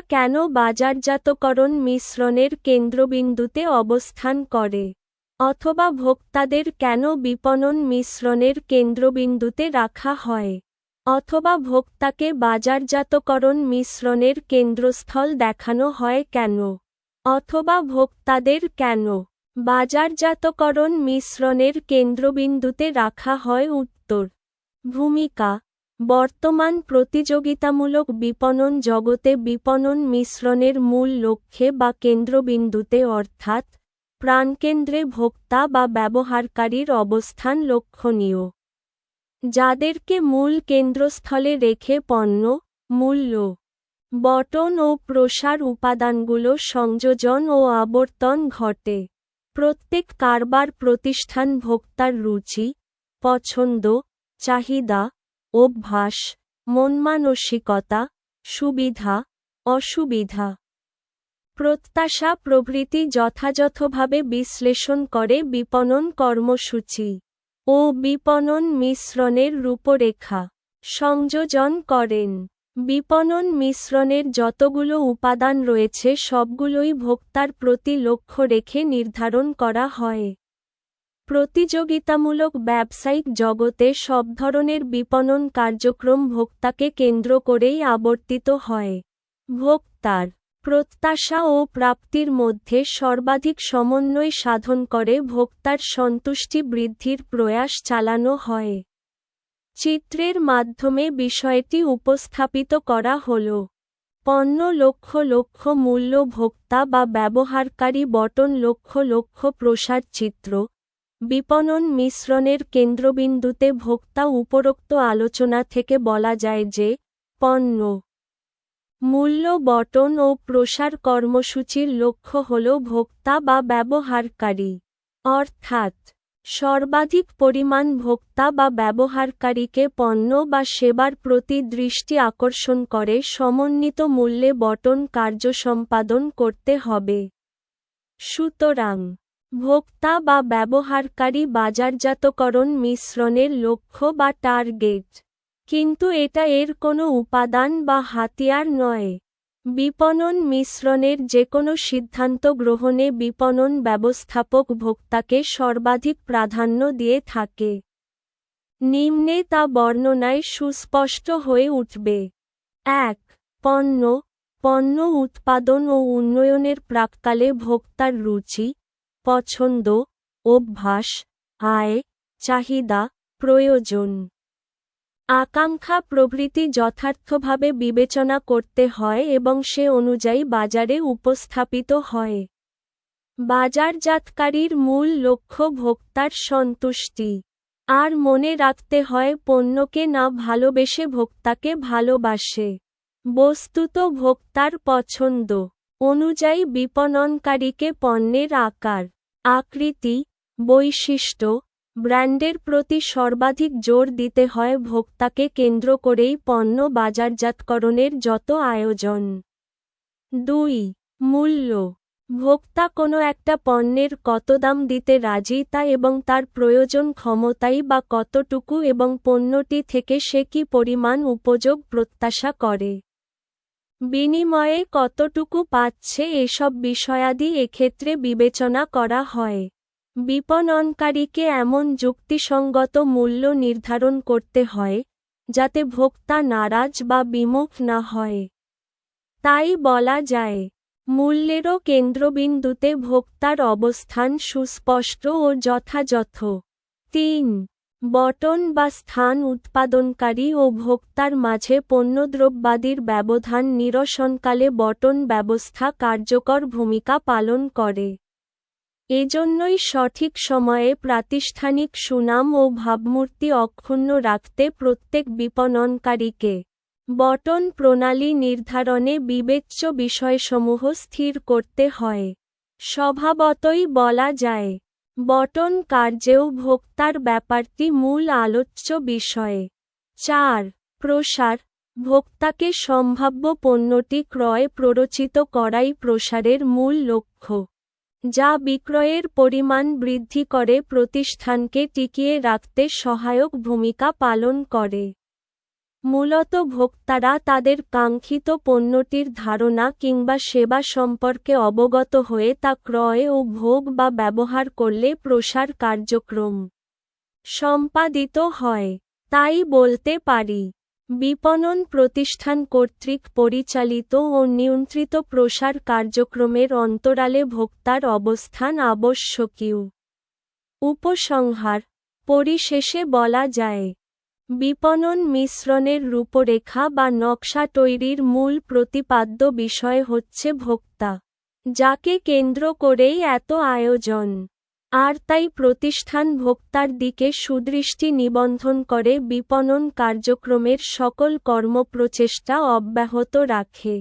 কেন বাজারজাতকরণ মিশ্রণের কেন্দ্রবিন্দুতে অবস্থান করে, অথবা ভোক্তাদের কেন বিপণন মিশ্রণের কেন্দ্রবিন্দুতে রাখা হয়, অথবা ভোক্তাকে বাজারজাতকরণ মিশ্রণের কেন্দ্রস্থল দেখানো হয় কেন, অথবা ভোক্তাদের কেন বাজারজাতকরণ মিশ্রণের কেন্দ্রবিন্দুতে রাখা হয়। উত্তর। ভূমিকা। বর্তমান প্রতিযোগিতামূলক বিপণন জগতে বিপণন মিশ্রণের মূল লক্ষ্যে বা কেন্দ্রবিন্দুতে অর্থাৎ প্রাণকেন্দ্রে ভোক্তা বা ব্যবহারকারীর অবস্থান লক্ষণীয়, যাদেরকে মূল কেন্দ্রস্থলে রেখে পণ্য, মূল্য, বণ্টন ও প্রসার উপাদানগুলো সংযোজন ও আবর্তন ঘটে। প্রত্যেক কারবার প্রতিষ্ঠান ভোক্তার রুচি, পছন্দ, চাহিদা, অভ্যাস, মনমানসিকতা, সুবিধা, অসুবিধা, প্রত্যাশা প্রভৃতি যথাযথভাবে বিশ্লেষণ করে বিপণন কর্মসূচি ও বিপণন মিশ্রণের রূপরেখা সংযোজন করেন। বিপণন মিশ্রণের যতগুলো উপাদান রয়েছে সবগুলোই ভোক্তার প্রতি লক্ষ্য রেখে নির্ধারণ করা হয়। প্রতিযোগিতামূলক ব্যবসায়িক জগতে সব ধরনের বিপণন কার্যক্রম ভোক্তাকে কেন্দ্র করেই আবর্তিত হয়। ভোক্তার প্রত্যাশা ও প্রাপ্তির মধ্যে সর্বাধিক সমন্বয় সাধন করে ভোক্তার সন্তুষ্টি বৃদ্ধির প্রয়াস চালানো হয়। চিত্রের মাধ্যমে বিষয়টি উপস্থাপিত করা হল। পণ্য লক্ষ লক্ষ মূল্য ভোক্তা বা ব্যবহারকারী বণ্টন লক্ষ লক্ষ প্রসার চিত্র। বিপণন মিশ্রণের কেন্দ্রবিন্দুতে ভোক্তা। উপরোক্ত আলোচনা থেকে বলা যায় যে, পণ্য, মূল্য বণ্টন ও প্রসার কর্মসূচির লক্ষ্য হল ভোক্তা বা ব্যবহারকারী, অর্থাৎ সর্বাধিক পরিমাণ ভোক্তা বা ব্যবহারকারীকে পণ্য বা সেবার প্রতি দৃষ্টি আকর্ষণ করে সমন্বিত মূল্যে বণ্টন কার্য সম্পাদন করতে হবে। সুতরাং ভোক্তা বা ব্যবহারকারী বাজারজাতকরণ মিশ্রণের লক্ষ্য বা টার্গেট, কিন্তু এটা এর কোনো উপাদান বা হাতিয়ার নয়। বিপণন মিশ্রণের যেকোনো সিদ্ধান্ত গ্রহণে বিপণন ব্যবস্থাপক ভোক্তাকে সর্বাধিক প্রাধান্য দিয়ে থাকে। নিম্নে তা বর্ণনায় সুস্পষ্ট হয়ে উঠবে। ১. পণ্য উৎপাদন ও উন্নয়নের প্রাক্কালে ভোক্তার রুচি, পছন্দ, অভ্যাস, আয়, চাহিদা, প্রয়োজন, আকাঙ্ক্ষা প্রভৃতি যথার্থভাবে বিবেচনা করতে হয় এবং সে অনুযায়ী বাজারে উপস্থাপিত হয়। বাজারজাতকারীর মূল লক্ষ্য ভোক্তার সন্তুষ্টি। আর মনে রাখতে হয় পণ্যকে না ভালোবেসে ভোক্তাকে ভালোবাসে। বস্তুত ভোক্তার পছন্দ অনুযায়ী বিপণনকারীকে পণ্যের আকার, আকৃতি, বৈশিষ্ট্য, ব্র্যান্ডের প্রতি সর্বাধিক জোর দিতে হয়। ভোক্তাকে কেন্দ্র করেই পণ্য বাজারজাতকরণের যত আয়োজন। ২. মূল্য। ভোক্তা কোনো একটা পণ্যের কত দাম দিতে রাজি তা এবং তার প্রয়োজন ক্ষমতাই বা কতটুকু এবং পণ্যটি থেকে সে কী পরিমাণ উপযোগ প্রত্যাশা করে, বিনিময়ে কতটুকু পাচ্ছে, এসব বিষয়াদি এক্ষেত্রে বিবেচনা করা হয়। বিপণনকারীকে এমন যুক্তিসঙ্গত মূল্য নির্ধারণ করতে হয়, যাতে ভোক্তা নারাজ বা বিমুখ না হয়। তাই বলা যায়, মূল্যেরও কেন্দ্রবিন্দুতে ভোক্তার অবস্থান সুস্পষ্ট ও যথাযথ। ৩. বণ্টন বা স্থান। উৎপাদনকারী ও ভোক্তার মাঝে পণ্যদ্রব্যাদির ব্যবধান নিরসনকালে বণ্টন ব্যবস্থা কার্যকর ভূমিকা পালন করে। এজন্যই সঠিক সময়ে প্রাতিষ্ঠানিক সুনাম ও ভাবমূর্তি অক্ষুণ্ণ রাখতে প্রত্যেক বিপণনকারীকে বণ্টন প্রণালী নির্ধারণে বিবেচ্য বিষয়সমূহ স্থির করতে হয়। স্বভাবতই বলা যায়, বণ্টন কার্যেও ভোক্তার ব্যাপারটি মূল আলোচ্য বিষয়। ৪. প্রসার। ভোক্তাকে সম্ভাব্য পণ্যটি ক্রয় প্ররোচিত করাই প্রসারের মূল লক্ষ্য, যা বিক্রয়ের পরিমাণ বৃদ্ধি করে প্রতিষ্ঠানকে টিকিয়ে রাখতে সহায়ক ভূমিকা পালন করে। মূলত ভোক্তারা তাদের কাঙ্ক্ষিত পণ্যটির ধারণা কিংবা সেবা সম্পর্কে অবগত হয়ে তা ক্রয় ও ভোগ বা ব্যবহার করলে প্রসার কার্যক্রম সম্পাদিত হয়। তাই বলতে পারি, বিপণন প্রতিষ্ঠান কর্তৃক পরিচালিত ও নিয়ন্ত্রিত প্রসার কার্যক্রমের অন্তরালে ভোক্তার অবস্থান আবশ্যকীয়। উপসংহার: পরিশেষে বলা যায়, বিপণন মিশ্রণের রূপরেখা বা নকশা তৈরির মূল প্রতিপাদ্য বিষয় হচ্ছে ভোক্তা, যাকে কেন্দ্র করেই এত আয়োজন। আর তাই প্রতিষ্ঠান ভোক্তার দিকে সুদৃষ্টি নিবন্ধন করে বিপণন কার্যক্রমের সকল কর্মপ্রচেষ্টা অব্যাহত রাখে।